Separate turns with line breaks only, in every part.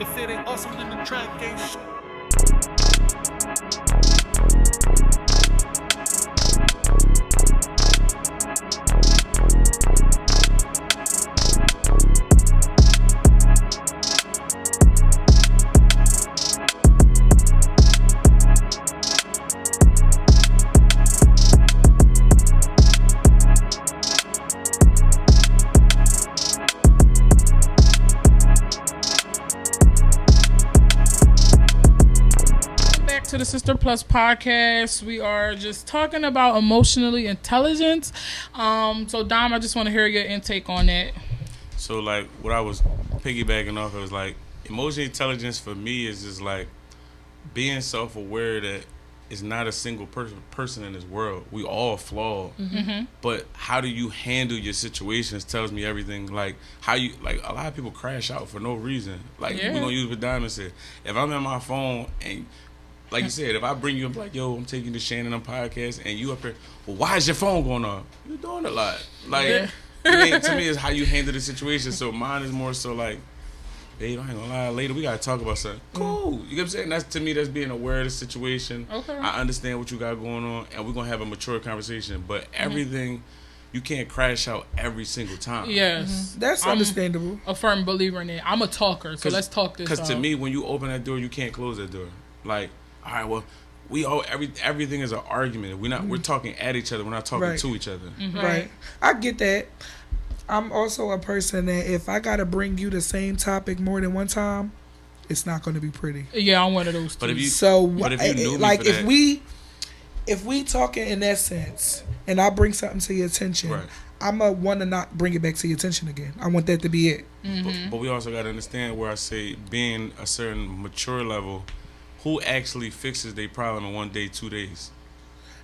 If it ain't awesome, then the track ain't shit.
To the Sister Plus podcast. We are just talking about emotionally intelligence. So Dom, I just want to hear your intake on that.
So like what I was piggybacking off, it was like emotional intelligence for me is just like being self-aware that it's not a single person in this world. We all flawed. Mm-hmm. But how do you handle your situations tells me everything. Like how you, like a lot of people crash out for no reason. Like we're gonna use what Diamond said. If I'm in my phone and like you said, if I bring you up like, yo, I'm taking you to Shannon on podcast, and you up here, well, why is your phone going off? You're doing a lot. Like, to me, it's how you handle the situation. So mine is more so like, babe, I ain't gonna lie, later we gotta talk about something. Cool. You know what I'm saying? That's, to me, that's being aware of the situation. Okay. I understand what you got going on, and we're gonna have a mature conversation. But everything, you can't crash out every single time.
Yes.
That's understandable.
I'm a firm believer in it. I'm a talker, so let's talk this out.
Because to me, when you open that door, you can't close that door. Like, all right, well, everything is an argument. We're talking at each other. We're not talking to each other.
Mm-hmm. Right. I get that. I'm also a person that if I gotta bring you the same topic more than one time, it's not going to be pretty.
Yeah, I'm one of those too.
But if you knew
like
me for
if we talking in that sense, and I bring something to your attention, I'm a want to not bring it back to your attention again. I want that to be it.
Mm-hmm. But we also got to understand where I say being a certain mature level. Who actually fixes their problem in 1 day, 2 days?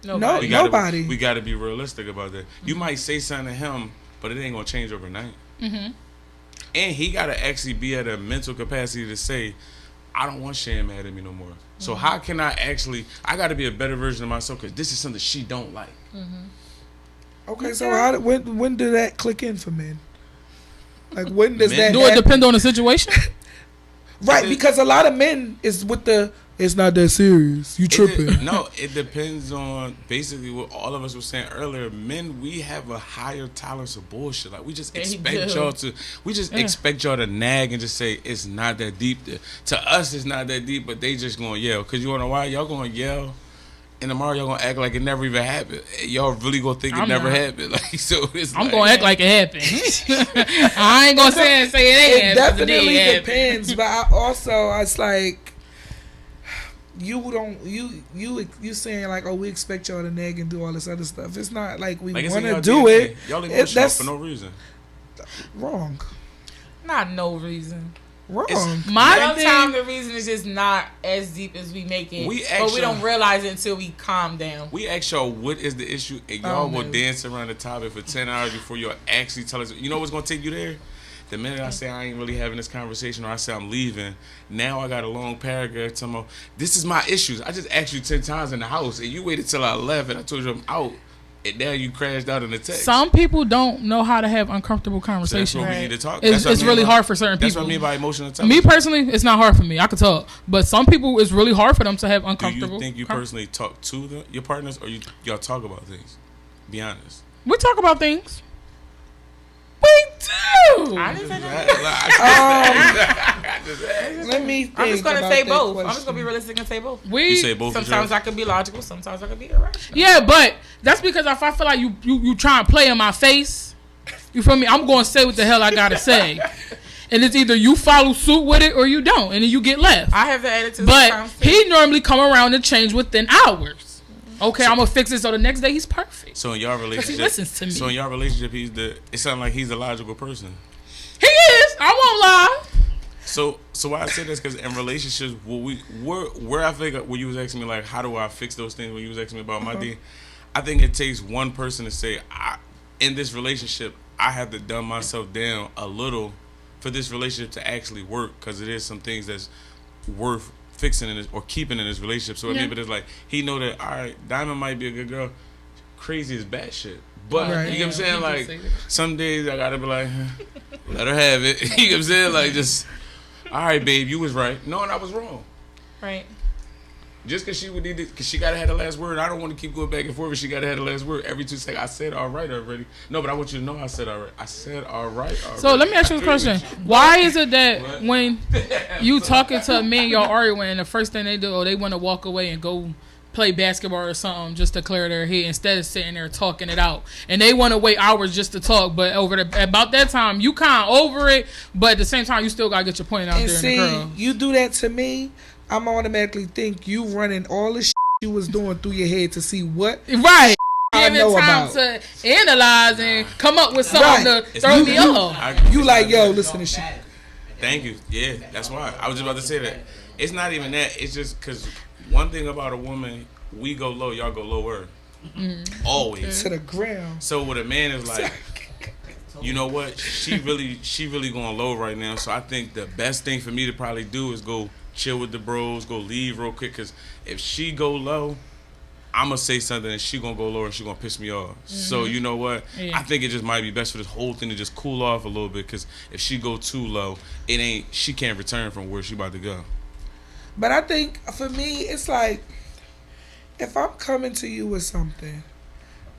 Nobody.
We got to be realistic about that. You might say something to him, but it ain't going to change overnight. Mm-hmm. And he got to actually be at a mental capacity to say, I don't want Shan mad at me no more. So how can I got to be a better version of myself because this is something she don't like.
Mm-hmm. Okay, so when did that click in for men? Like when does that
do it depend on the situation?
Right, because a lot of men is with the it's not that serious. You tripping.
It depends on basically what all of us were saying earlier. Men, we have a higher tolerance of bullshit. Like we just expect y'all to nag and just say it's not that deep. To us, it's not that deep, but they just gonna yell. Cause you wanna know why? Y'all gonna yell, and tomorrow y'all gonna act like it never even happened. Y'all really gonna think it never happened. Like so,
I'm gonna act like it happened. I ain't gonna say it ain't.
It definitely depends, but it's like. You saying like, oh, we expect y'all to nag and do all this other stuff. It's not like we want to do it.
Y'all emotional for no reason.
Wrong.
Not no reason.
Wrong.
Sometimes the reason is just not as deep as we make it, but we don't realize it until we calm down.
We ask y'all what is the issue, and y'all will dance around the topic for 10 hours before you'll actually tell us. You know what's gonna take you there? The minute I say I ain't really having this conversation or I say I'm leaving, now I got a long paragraph talking about, this is my issues. I just asked you 10 times in the house and you waited till I left and I told you I'm out. And now you crashed out in the text.
Some people don't know how to have uncomfortable conversations.
So that's what we need to talk.
It's really hard for certain people.
That's what I mean by emotional intelligence.
Me personally, it's not hard for me. I could talk. But some people, it's really hard for them to have uncomfortable.
Do you think you personally talk to your partners or y'all talk about things? Be honest.
We talk about things. We do.
I didn't say that.
Let me think.
I'm just going to say both. I'm just going to be realistic and say both.
You say both.
Sometimes I can be logical. Sometimes I can be irrational.
Yeah, but that's because if I feel like you try and play in my face, you feel me? I'm going to say what the hell I got to say. And it's either you follow suit with it or you don't. And then you get left.
I have the attitude.
But he normally come around and change within hours. Okay, I'm gonna fix it so the next day he's perfect.
So in y'all relationship,
he listens to me.
So in y'all relationship, it sounds like he's a logical person.
He is. I won't lie.
So why I say this because in relationships, where I think when you was asking me like how do I fix those things when you was asking me about my thing, I think it takes one person to say in this relationship I have to dumb myself down a little for this relationship to actually work because it is some things that's worth fixing in this or keeping in this relationship. So maybe it's like he know that all right, Diamond might be a good girl, crazy is bad shit. But you know what I'm saying? Like some days I gotta be like, let her have it. You know what I'm saying? Like just All right, babe, you was right. No, and I was wrong.
Right.
Just because she would need it, because she got to have the last word. I don't want to keep going back and forth, but she got to have the last word every 2 seconds. I said all right already. No, but I want you to know I said all right. I said all right already.
So let me ask you a question. Why is it that when you talking to a man, y'all arguing, and the first thing they do, they want to walk away and go play basketball or something just to clear their head instead of sitting there talking it out, and they want to wait hours just to talk, but about that time you kind of over it, but at the same time you still gotta get your point out
and
there.
See,
in the girl.
You do that to me, I'm automatically think you running all the shit you was doing through your head to see what
right.
I know
time
about
to analyze and come up with something to throw me off.
You like, yo, listen to shit.
Thank you. Yeah, that's why I was just about to say that. It's not even that. It's just because one thing about a woman, we go low, y'all go lower. Always
to the ground.
So with a man is like, you know what? She really going low right now. So I think the best thing for me to probably do is go chill with the bros, go leave real quick. Because if she go low, I'm gonna say something and she gonna go lower and she gonna piss me off. So you know what? I think it just might be best for this whole thing to just cool off a little bit. Because if she go too low, she can't return from where she about to go.
But I think for me, it's like, if I'm coming to you with something,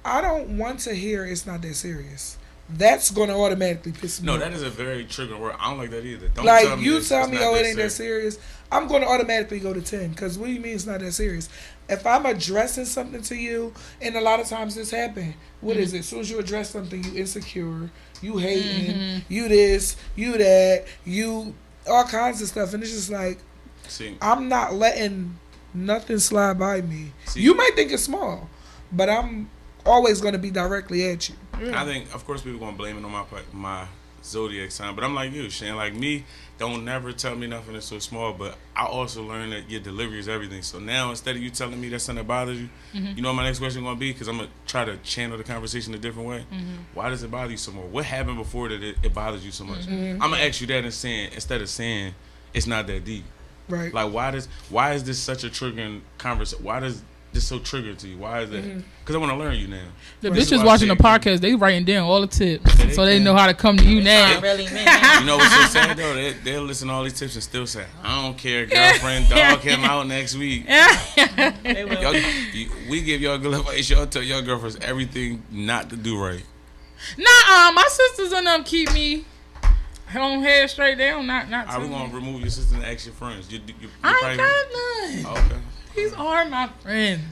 I don't want to hear it's not that serious. That's going to automatically piss me off.
No, that is a very triggering word. I don't like that either. Don't
like,
tell me
you tell me, oh, it ain't
serious.
that serious. I'm going to automatically go to 10. Because what do you mean it's not that serious? If I'm addressing something to you, and a lot of times this happen, what is it? As soon as you address something, you insecure, you hating, you this, you that, you all kinds of stuff. And it's just like, I'm not letting nothing slide by me. You might think it's small, but I'm always going to be directly at you.
I think, of course, people going to blame it on my zodiac sign, but I'm like you, Shane. Like me, don't never tell me nothing that's so small, but I also learned that your delivery is everything. So now, instead of you telling me that something bothers you, you know what my next question going to be? Because I'm going to try to channel the conversation a different way. Why does it bother you so much? What happened before that it bothers you so much? I'm going to ask you that instead of saying it's not that deep.
Right.
Like, why is this such a triggering conversation? Why does this so triggered to you? Why is that? Because I want to learn you now.
The bitches watching the podcast, they writing down all the tips, so they know how to come to you now.
You know what's so sad though? They'll listen to all these tips and still say, "I don't care, girlfriend, dog him out next week." They will. We give y'all good advice. Y'all tell y'all girlfriends everything not to do right.
Nah, my sisters and them keep me on head straight down. Not.
Are we gonna remove your sister and ask your friends? You
I ain't got none.
Okay.
These are my friends.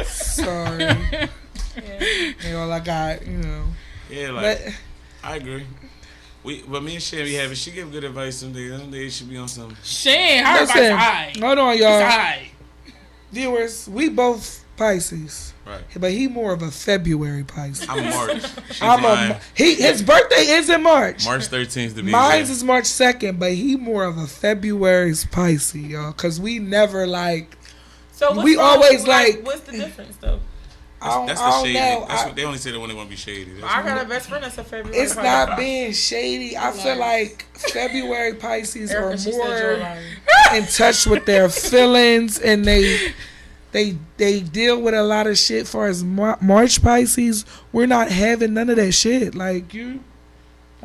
Sorry. And all I got, you know.
Yeah, like, but I agree. But me and Shan, we have it. She give good advice some days. Some days she be on some.
Shan, her advice high.
Hold on, y'all.
It's high.
Viewers, we both Pisces.
Right.
But he more of a February Pisces.
I'm March.
His birthday is in March.
March 13th to be
Mine is March 2nd, but he more of a February's Pisces, y'all. Because we never like.
So
we always like.
What's the difference though?
That's the shady. That's what they only say that when they want to be shady.
I got a best friend that's a February.
It's not being shady. I feel like February Pisces are more in touch with their feelings, and they deal with a lot of shit. For as March Pisces, we're not having none of that shit.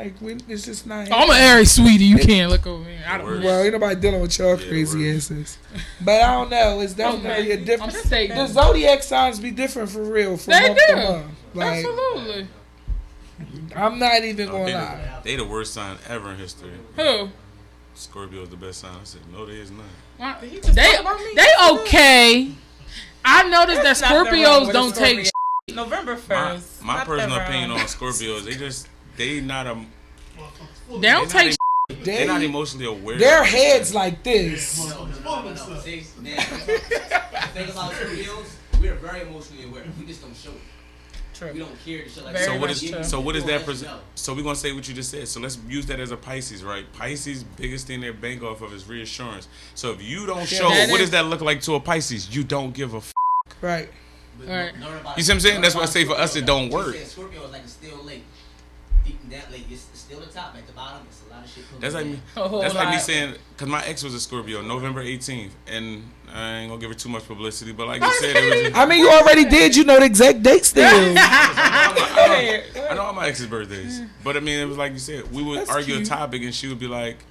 It's just not.
I'm an Aries, sweetie. You can't look over here.
Well, ain't nobody dealing with y'all crazy asses. But I don't know. It's definitely a difference. The zodiac signs be different for real from month to month. Like,
absolutely.
I'm not even gonna lie.
They the worst sign ever in history.
Who?
Scorpio is the best sign. I said no, there is none.
They okay. I noticed that Scorpios don't take.
November 1st.
My personal opinion on Scorpios, they don't
take.
They're not emotionally aware.
Their heads like this.
No. The thing about Scorpios, we're very emotionally aware. We just don't show it. True. We don't care to show like that.
So what is that? So we're gonna say what you just said. So let's use that as a Pisces, right? Pisces' biggest thing they bank off of is reassurance. So if you don't show, what does that look like to a Pisces? You don't give a f.
Right.
Right.
You see what I'm saying? That's why I say for us it don't work.
Scorpio is like a still lake. Deep in that lake, it's still the top. At the bottom, it's a lot of shit.
That's like me saying, because my ex was a Scorpio, November 18th, and I ain't gonna give her too much publicity, but like you said, it was.
I mean, you already did. You know the exact date still.
I know all my ex's birthdays, but I mean, it was like you said, we would argue a topic, and she would be like,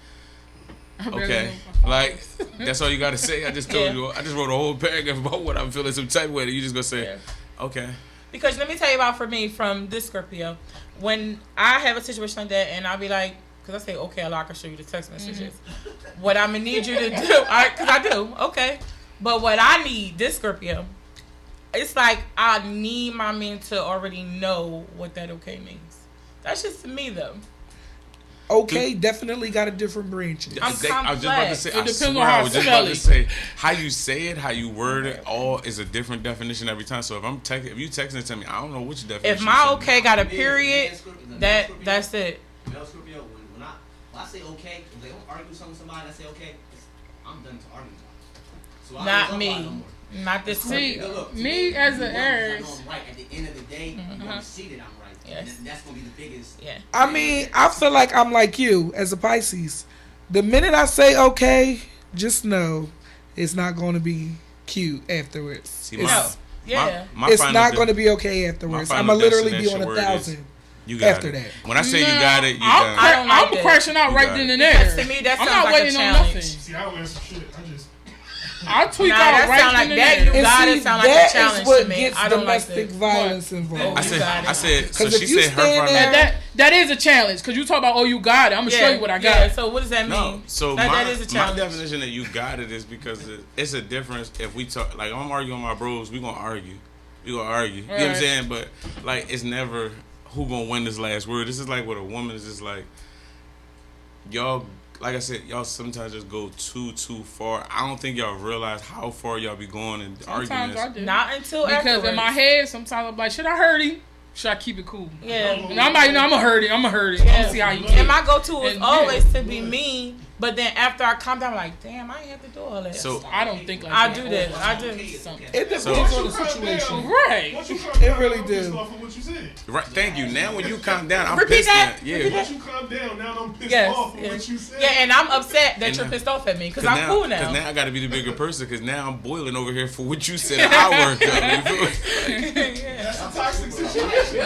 Okay, like that's all you gotta say. I just told you. I just wrote a whole paragraph about what I'm feeling some type of way. You just gonna say, okay.
Because let me tell you about for me from this Scorpio, when I have a situation like that, and I'll be like, because I say okay a lot, I can show you the text messages. What I'm gonna need you to do, because I do, okay. But what I need this Scorpio, it's like I need my man to already know what that okay means. That's just to me though.
Okay, definitely got a different branch.
I was just about to say.
It depends on how
I was just about to say how you say it, how you word it. All is a different definition every time. So if you texting it to me, I don't know which definition.
If my okay got a period, that's it.
Scorpio, when I say okay, if they don't argue something with somebody, I say okay, I'm done to argue. So
not me. Not this.
See, me as an Aries.
Right at the end of the day, you want to see that I'm right.
Yes.
And that's gonna be the biggest.
Yeah.
I mean, I feel like I'm like you as a Pisces. The minute I say okay, just know it's not going to be cute afterwards.
See,
it's not going to be okay afterwards. I'm gonna literally be on 1,000.
You got
after
it.
that.
When I say you got it, you got it.
I'm crashing out right then and there.
Because to me, that sounds like a challenge.
See, I wear some shit.
I tweet out right then and there.
You got it. Sound like a challenge to me. I don't like
domestic violence involved.
I said. So
if
she
you
said her
stand there,
that is a challenge because you talk about you got it. I'm gonna show you what I got.
Yeah. So what does that mean?
No. So
that is a challenge.
My definition that you got it is because it's a difference. If we talk, like I'm arguing with my bros, we gonna argue. You know what I'm saying? But like it's never who gonna win this last word. This is like with a woman. It's just like y'all. Like I said, y'all sometimes just go too far. I don't think y'all realize how far y'all be going in arguments.
I do.
Not until
because
afterwards.
In my head, sometimes I'm like, should I hurt him? Should I keep it cool?
Yeah.
And I'm like, no, I'm gonna hurt him. I'm gonna see how you take it.
And my go-to is always to be mean. But then after I calm down, I'm like, damn, I ain't have to do all that.
So I don't think like
I
that.
do that. I do.
It depends on the situation.
Right.
It really do.
Right. Thank you. Now when you calm down, I'm
Repeat
pissed
that.
at yeah.
Once you calm down, now I'm pissed off at what you said.
Yeah, and I'm upset that you're pissed off at me because I'm cool now.
Because now I got to be the bigger person because now I'm boiling over here for what you said. I worked up.
That's a toxic situation.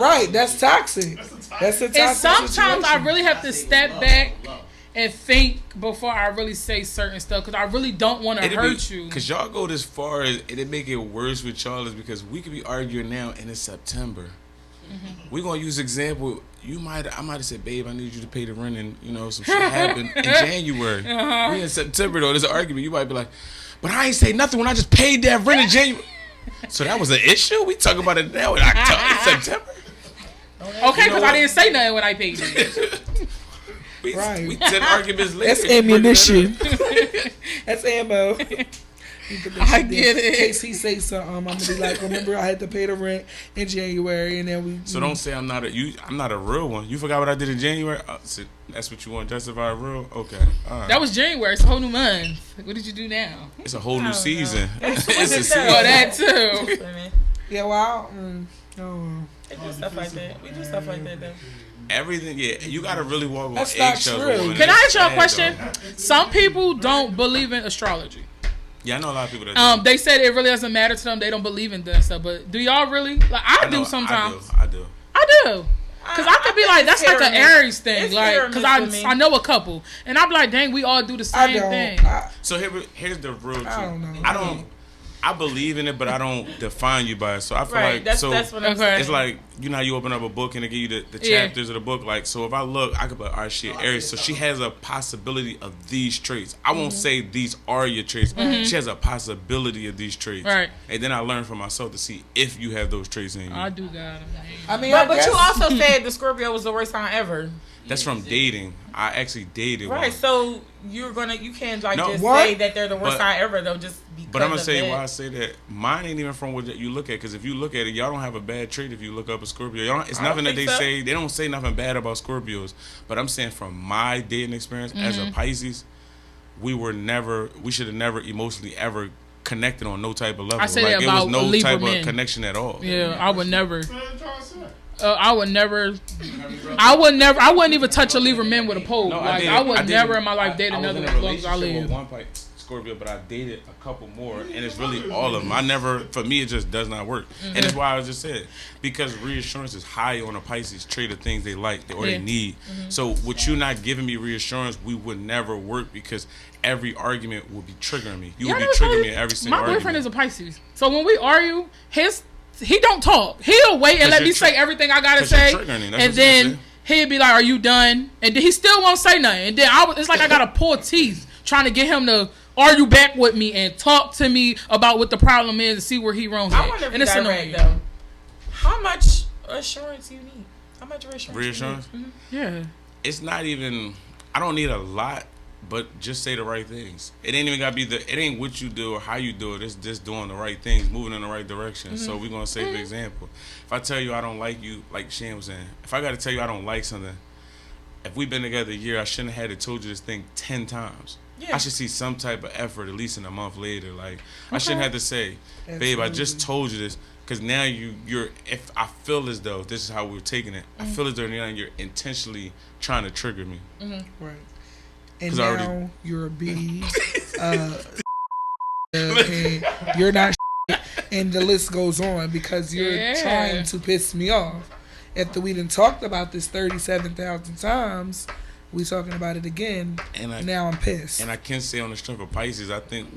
Right. That's toxic. That's a toxic
And sometimes
situation.
I really have to step back and think before I really say certain stuff because I really don't want to hurt you.
Because y'all go this far, and it make it worse with y'all is because we could be arguing now and it's September. We're gonna use example. I might have said, babe, I need you to pay the rent, and some shit happened in January. We in September though. There's an argument. You might be like, but I ain't say nothing when I just paid that rent in January. So that was an issue. We talk about it now in September.
Okay, because I didn't say nothing when I paid you.
We 10 arguments later.
That's ammunition. That's ammo.
I get it.
In case he say something, I'm gonna be like, remember I had to pay the rent in January, and then we.
So don't say I'm not a real one. You forgot what I did in January. So that's what you want to justify real? Okay, all right.
That was January. It's a whole new month. What did you do now?
It's a whole new season.
It's
a season.
Oh, that too.
Yeah, well,
We do stuff like that. We do stuff like that though.
Everything, you gotta really walk on
That's not
eggshells.
true.
Can I ask you a question? Some people don't believe in astrology.
Yeah, I know a lot of people that do.
They said it really doesn't matter to them. They don't believe in that stuff. But do y'all really? Like I do sometimes.
I do.
Because I could be like, that's like an Aries thing.
It's
Like, because I know a couple. And I'd be like, dang, we all do the same thing.
So here's the real truth.
I don't know.
I believe in it, but I don't define you by it. So I feel like
that's what I'm saying.
It's like how you open up a book and they give you the chapters of the book. Like, so if I look, I could be like, all right, shit, Aries. So she has a possibility of these traits. I won't say these are your traits. She has a possibility of these traits.
Right.
And then I learn for myself to see if you have those traits in you.
I do got them.
I mean,
but you also said the Scorpio was the worst sign ever.
That's from dating. I actually dated one.
Right, so you can't say that they're the worst sign ever though, just because.
But I'm gonna say why I say that. Mine ain't even from what you look at, because if you look at it, y'all don't have a bad trait if you look up a Scorpio. It's nothing that they say. They don't say nothing bad about Scorpios. But I'm saying from my dating experience as a Pisces, we should have never emotionally ever connected on no type of level.
I say
like
that
it
about
was no
Libra
type
men.
of connection at all.
Yeah, I would never. I wouldn't even touch a Libra man with a pole.
No,
I would never in my life date another as long as I live.
Scorpio, but I dated a couple more, and it's really all of them. For me, it just does not work. And it's why I just said, because reassurance is high on a Pisces trait of things they like or they need. So with you not giving me reassurance, we would never work because every argument would be triggering me. You would be triggering me in every single argument.
My boyfriend is a Pisces. So when we argue, he don't talk. He'll wait and let me say everything I gotta say, and then he'll be like, "Are you done?" And then he still won't say nothing. And then it's like I gotta pull teeth trying to get him to argue back with me and talk to me about what the problem is and see where he wrong.
I wonder if it's direct though. How much assurance you need? How much reassurance?
Mm-hmm. Yeah.
It's not even. I don't need a lot. But just say the right things. It ain't even gotta be it ain't what you do or how you do it. It's just doing the right things, moving in the right direction. So we're gonna say, for example, if I tell you I don't like you, like Shane was saying, if I gotta tell you I don't like something, if we've been together a year, I shouldn't have had to told you this thing 10 times. Yeah. I should see some type of effort at least in a month later. Like I shouldn't have to say, babe, I just told you this. Because now you're, if I feel as though this is how we're taking it, I feel as though now you're intentionally trying to trigger me.
Right. And now you're a B, and you're not and the list goes on because you're trying to piss me off. After we done talked about this 37,000 times, we talking about it again, and now I'm pissed.
And I can say on the strength of Pisces, I think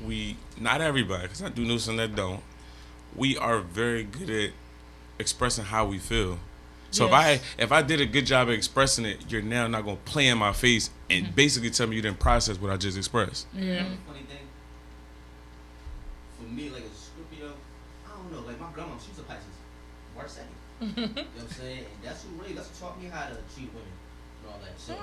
not everybody, because I do know some that don't, we are very good at expressing how we feel. So if I did a good job of expressing it, you're now not gonna play in my face and basically tell me you didn't process what I just expressed.
Yeah. Funny thing, for me, like a Scorpio, I don't know. Like my grandma, she's a Pisces, March 2nd. You know what I'm saying? And that's what taught me how to treat women and all that. So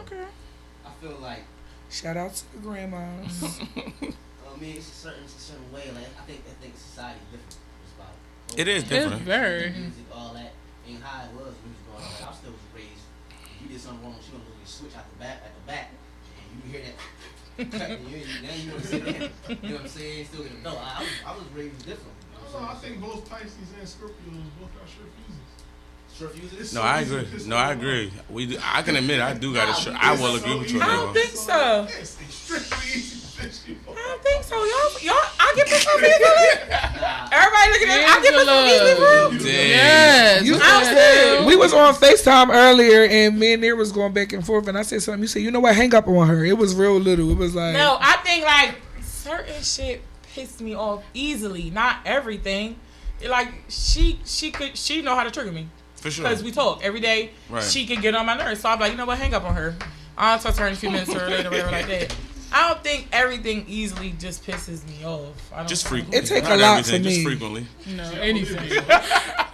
I feel like
shout out to the grandmas.
I mean, it's a certain way. Like I think society is different. It's about
it is different.
It's very
music, all that. Ain't how it was when we was growing up. Like, I still was raised. If you did something wrong, she gonna literally switch at the back, and you hear that. Now you want to sit there. You know what I'm saying? Still gonna know. I was raised different. You know
I think both Pisces and Scorpios both got short fuses.
Short fuses?
No, I agree. No, I agree. I can admit I do got a short. I will agree with you on that
one. I don't think so.
It's extremely easy.
I don't think so. Y'all, I get this from easily. Everybody looking at me. I get this from easily, bro.
Yes.
We was on FaceTime earlier, and me and Nir was going back and forth, and I said something. You said, you know what? Hang up on her. It was real little. It was like...
No, I think, like, certain shit pissed me off easily. Not everything. Like, she know how to trigger me.
For sure.
Because we talk every day. Right. She can get on my nerves. So I'm like, you know what? Hang up on her. I'll talk to her in a few minutes or later, whatever like that. I don't think everything easily just pisses me off.
Just frequently.
It takes a lot for me.
Just frequently.
No, anything.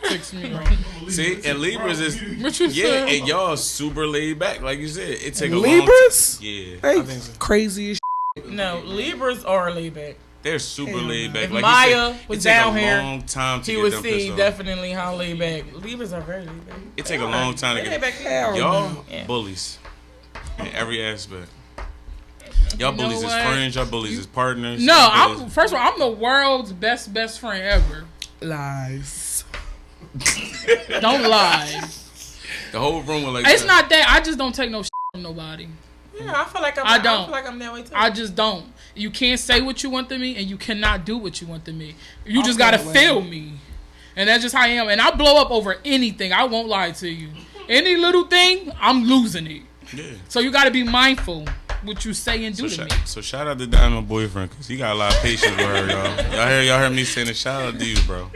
Takes me off.
See, and Libras is and y'all super laid back, like you said. It take a
Libras?
Yeah,
they crazy as shit.
No, Libras are laid back.
They're super laid back.
If
like
Maya
said,
was down here,
long time to
he would see definitely how laid back. Libras are very laid back.
It take a long time to get y'all bullies in every aspect. Y'all bullies as friends, y'all bullies as partners.
No, first of all, I'm the world's best friend ever.
Lies.
Don't lie.
The whole room was like
it's that. Not that. I just don't take no shit from nobody.
Yeah, I feel like I feel like I'm that way too.
I just don't. You can't say what you want to me, and you cannot do what you want to me. You just gotta feel me, and that's just how I am. And I blow up over anything. I won't lie to you. Any little thing, I'm losing it. Yeah. So you gotta be mindful what you say and do to me.
So shout out to Diamond boyfriend, because he got a lot of patience with her, y'all. Y'all heard me saying it. Shout out to you, bro.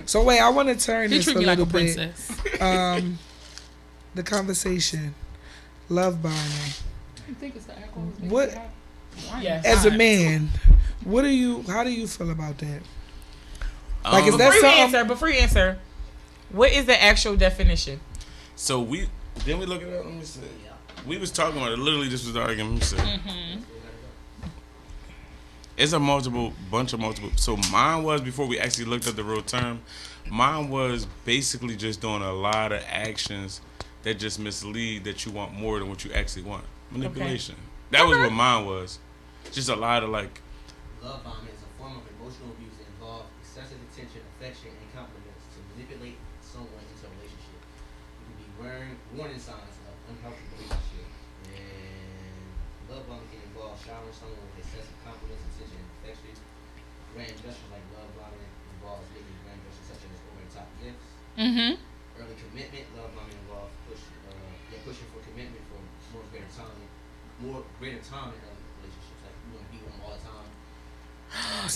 So wait, I want to turn this a little bit. The conversation, love bombing.
You think it's the alcohol?
What?
Yes.
As a man, how do you feel about that? Like, is that something?
Before you answer, what is the actual definition?
So we look it up. Let me see. We was talking about it. Literally, this was the argument. It's a bunch of multiple. So mine was, before we actually looked at the real term, mine was basically just doing a lot of actions that just mislead that you want more than what you actually want. Manipulation. Okay. That was what mine was. Just a lot of like.
Love bombing is a form of emotional abuse that involves excessive attention, affection, and compliments to manipulate someone into a relationship. It can be warning signs of unhealthy relationship. And love bombing can involve showering someone with excessive compliments, attention, and affection. Grand gestures like love bombing involves making grand gestures such as over-the-top gifts.
Mm-hmm.
Early commitment, love bombing involves pushing for commitment for more greater time in relationships. Like you want to be with them all the time.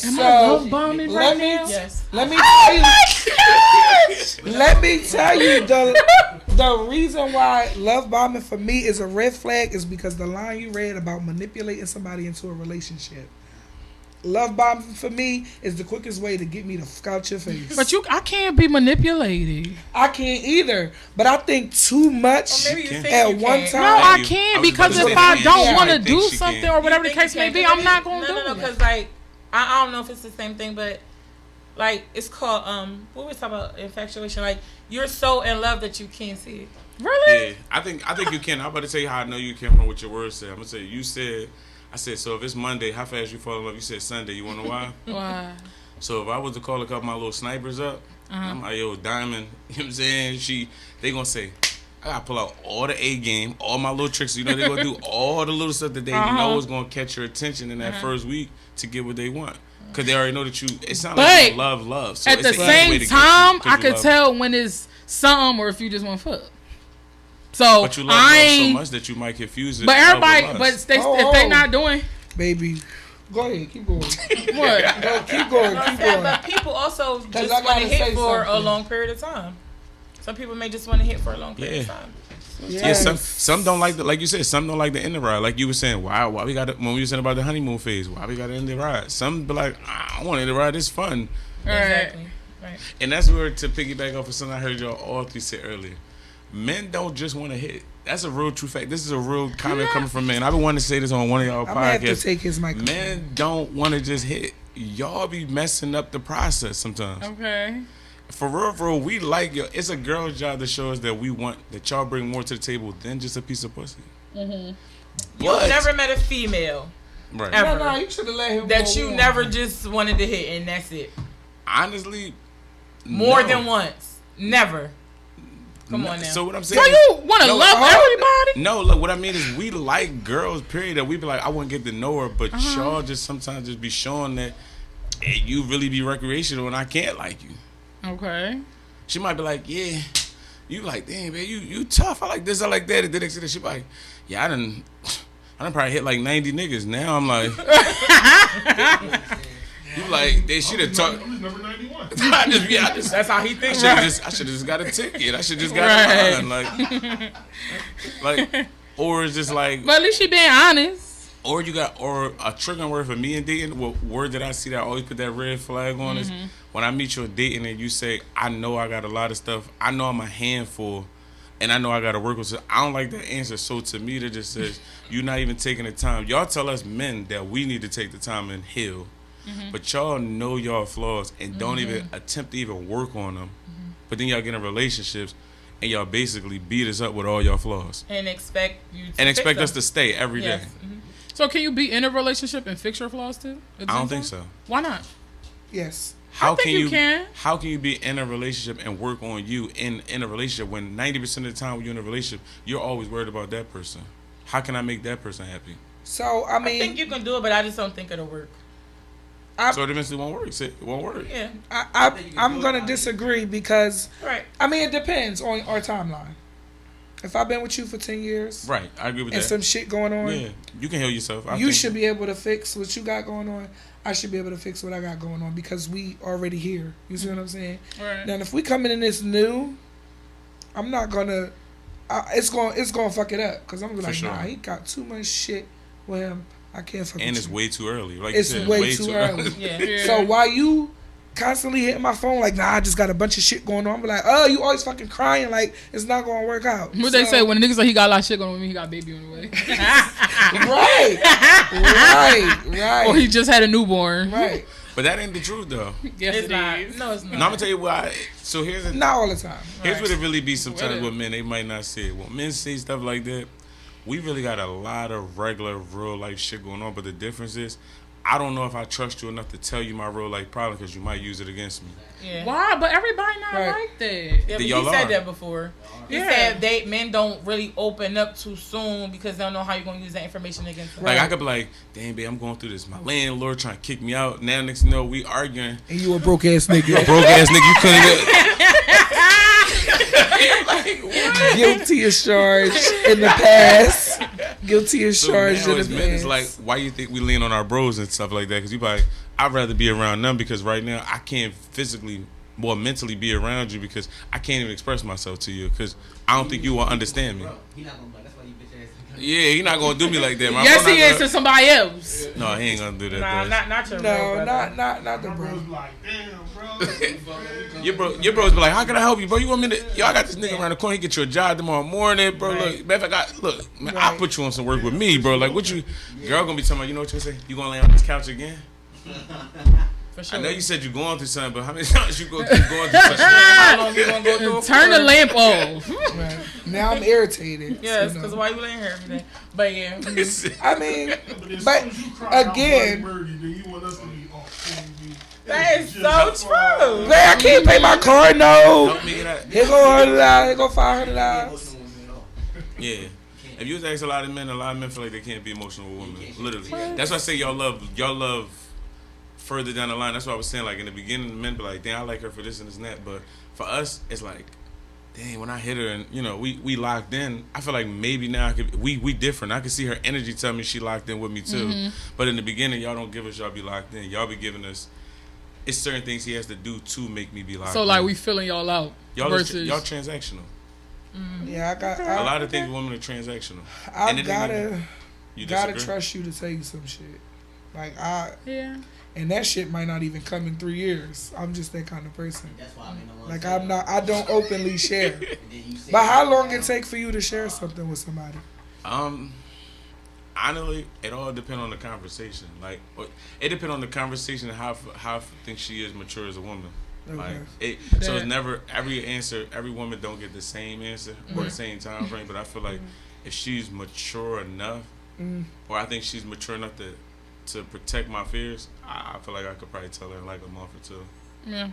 Am I love bombing right now?
Yes.
Let me tell you. Let me tell you the reason why love bombing for me is a red flag is because the line you read about manipulating somebody into a relationship. Love bombing for me is the quickest way to get me to fuck out your face.
But I can't be manipulated.
I can't either. But I think too much
Or maybe you think
at
you
one
can.
time.
No, I
you-
can't
I was
because
about to
if
say
I
that.
don't
Yeah,
want
I
to
think
do
she
something
can.
or whatever the
You think
case
you
may
can
be,
do
I'm
it?
not gonna do
No,
it.
because like I don't know if it's the same thing, but like it's called what we talking about infatuation. Like you're so in love that you can't see it.
Really?
Yeah, I think you can. I'm about to tell you how I know you can from what your words said. I'm gonna say I said so if it's Monday, how fast you fall in love? You said Sunday. You wanna know why?
Why?
So if I was to call a couple of my little snipers up, I'm like, yo, Diamond, you know what I'm saying? They gonna say, I gotta pull out all the A game, all my little tricks. You know, they gonna do all the little stuff that they know is gonna catch your attention in that first week to get what they want. Cause they already know that it sounds like you love. So
At
it's
the
an easy way
same
to get you,
time,
'cause
I
you
could
love.
tell when it's something or if you just want to fuck. So
But you love
I
love so
ain't.
much that you might confuse it.
But
love
everybody,
with
but
lust.
if they not doing
Baby. Go ahead, keep going.
what?
Go, keep going, keep going.
But people also just
I
want
gotta
to
say
hit for a
something.
long period of time. Some people may just want to hit for a long period of
Yeah.
time.
Yeah, some don't like like you said, some don't like the end of the ride. Like you were saying, why we got when we were saying about the honeymoon phase, why we got to end the ride? Some be like, I want to end the ride. It's fun,
Exactly. Right.
and that's where to piggyback off of something I heard y'all all three say earlier. Men don't just want to hit. That's a real true fact. This is a real comment coming from men. I've been wanting to say this on one of y'all
I'm gonna have to
podcasts.
take his microphone.
Men don't want to just hit. Y'all be messing up the process sometimes.
Okay.
For real, we like yo. It's a girl's job to show us that we want that y'all bring more to the table than just a piece of pussy.
You've
But-
never met a female
Right.
ever
No, you should have let him
that
go
you
on.
never just wanted to hit and that's it.
Honestly,
More
no.
than once. Never. Come on now.
So what I'm
So
saying?
you want to
No,
love everybody?
No, look, what I mean is we like girls, period, that we be like, I wouldn't get to know her, but y'all just sometimes just be showing that hey, you really be recreational and I can't like you.
Okay.
She might be like, yeah, you like, damn, man, you tough. I like this, I like that. And then next thing she be like, yeah, I done probably hit like 90 niggas. Now I'm like, you like, they should have talked.
I'm just number 91.
I just,
That's how he
I
thinks.
should have just got a ticket. I should just got a line. Like, or it's just like,
But at least she being honest.
or you got, or a triggering word for me and dating. What word that I see that I always put that red flag on is when I meet you dating and you say, I know I got a lot of stuff. I know I'm a handful. And I know I got to work with. So I don't like that answer. So to me, that just says you're not even taking the time. Y'all tell us men that we need to take the time and heal, but y'all know y'all flaws and don't even attempt to even work on them. But then y'all get in relationships and y'all basically beat us up with all y'all flaws
And expect you to
and
fix
expect
them.
us to stay every day.
Yes. Mhm.
So can you be in a relationship and fix your flaws too? at the
I don't
same
think
time?
so.
Why not?
Yes.
How
think you can.
How can you be in a relationship and work on you in a relationship when 90% of the time when you're in a relationship, you're always worried about that person? How can I make that person happy?
So I
I
mean,
think you can do it, but I just don't think it'll work.
So it eventually won't work. It won't work.
Yeah.
I'm gonna disagree because
Right.
I mean it depends on our timeline. If I've been with you for 10 years
Right. I agree with
and
that.
some shit going on,
Yeah, you can heal yourself. I
you
think.
should be able to fix what you got going on. I should be able to fix what I got going on because we already here. You see what I'm saying?
Right.
Now, if we coming in this new, I'm not gonna. It's gonna fuck it up because I'm gonna be like,
sure.
nah, he got too much shit with him. I can't fuck
And
with
it's
you.
way too early. Like
It's
you said,
way too early.
Yeah.
So while you constantly hitting my phone like, nah, I just got a bunch of shit going on, I'm like, oh, you always fucking crying like it's not gonna work out.
What they
So-
say when a nigga say he got a lot of shit going on with me, he got a baby on the way.
Right.
Or he just had a newborn.
Right.
But that ain't the truth though.
Yes,
It's
it
not.
is.
No, it's not.
And I'm gonna tell you why. So here's
Not all the time.
Here's what it really be sometimes
What
with men. They might not say it. When men say stuff like that, we really got a lot of regular, real life shit going on. But the difference is, I don't know if I trust you enough to tell you my real life problem because you might use it against me.
Yeah.
Why? But everybody not
Right.
like that.
Yeah, but he
Y'all
said
are.
that before. He
Yeah.
said men don't really open up too soon because they don't know how you're gonna use that information against them.
Like I could be like, damn, babe, I'm going through this. My landlord trying to kick me out. Now next thing you know, we arguing.
And you a broke ass nigga.
Broke ass nigga, you couldn't get.
Guilty as charged in the past. Guilty as
So
charged
now
in
it's
the
men, it's
past.
like, why you think we lean on our bros and stuff like that? Because you be like, I'd rather be around them because right now I can't physically, more mentally be around you because I can't even express myself to you because I don't think you will understand me.
Bro, he not gonna. That's why you bitch ass.
Yeah, he not gonna do me like that. My
Yes,
bro
he
not
is to somebody else.
gonna- No, he ain't gonna do that.
Nah,
Nah,
not your
No,
real brother.
not the
My
bro.
bro's like, damn, bro.
Your bros be like, how can I help you, bro? You want me to? Yo, I got this nigga around the corner. He get you a job tomorrow morning, bro.
Right.
Look, matter of fact, look, man, I'll
Right.
put you on some work with me, bro. Like, what you, girl, gonna be talking about? You know what you gonna say? You gonna lay on this couch again?
For sure.
I know you said you going through something, but how many times you gonna keep going through something?
How long you gonna go through it
Turn
for?
the lamp off.
Right. Now I'm irritated.
Yes,
you know.
because why you laying here every day? But yeah.
I mean,
But as
but
soon as you cry out
again,
Bloody Murray, then you want us to be off.
That is so true.
man, I can't pay my car note.
Help me get out.
Here go $100. Here go $500.
Emotional women at all.
Yeah. If you was to ask a lot of men feel like they can't be emotional with women. Literally. That's why I say y'all love further down the line. That's why I was saying, like, in the beginning, men be like, damn, I like her for this and this and that. But for us, it's like, dang, when I hit her and, you know, we locked in, I feel like maybe now we different. I can see her energy tell me she locked in with me too. But in the beginning, y'all don't give us y'all be locked in. Y'all be giving us, it's certain things he has to do to make me be locked in.
So like we filling y'all out
y'all
versus
y'all transactional.
Yeah,
A lot of things with women are transactional.
I
And it ain't even- You
gotta
disagree?
trust you to tell you some shit. Like
yeah.
and that shit might not even come in 3 years. I'm just that kind of person.
That's why I mean, no one
Like
say
I don't openly share.
And then you say
But how long it take for you to share something with somebody?
Honestly, it all depends on the conversation. Like, it depends on the conversation and how I think she is mature as a woman. Like, so it's never every woman don't get the same answer or the same time frame. But I feel like if she's mature enough, or I think she's mature enough to protect my fears, I feel like I could probably tell her in like a month or two.
Yeah.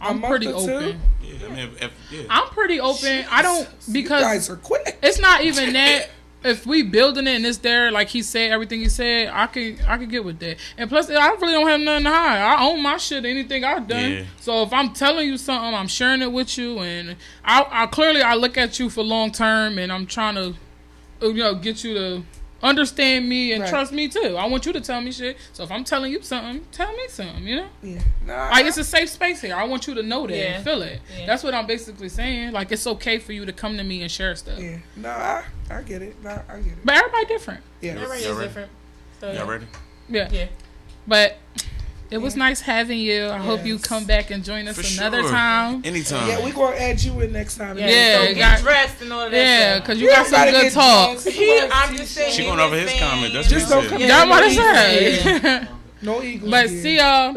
I'm
month
pretty
or two?
open.
Yeah, I mean, yeah.
I'm pretty open. I don't because
You guys are quick.
it's not even that. If we building it and it's there, like he said, everything he said, I can get with that. And plus, I really don't have nothing to hide. I own my shit, anything I've done.
Yeah.
So if I'm telling you something, I'm sharing it with you, and I clearly I look at you for long term, and I'm trying to, get you to understand me and
Right.
trust me too. I want you to tell me shit. So if I'm telling you something, tell me something. You know.
Yeah. Nah,
Like, it's a safe space here. I want you to know that
Yeah.
and feel it.
Yeah.
That's what I'm basically saying. Like, it's okay for you to come to me and share stuff.
yeah. No, I get it. No, I get it.
But everybody different.
Yeah.
Everybody
Y'all
is
ready?
different. So,
Y'all ready?
Yeah.
Yeah.
But it was nice having you. I hope you
Yes.
come back and join us
For
another
sure.
time.
Anytime.
Yeah, we gonna add you in next time.
Yeah,
Yeah,
so
you
get
got-
dressed and all of that
Yeah,
stuff.
because you got some good talks.
I'm just saying.
She
he
going over
was
his
saying-
comment. That's
Just
what
don't
he
come
said.
Y'all want to
Yeah.
say.
No eagles.
But
here.
see y'all.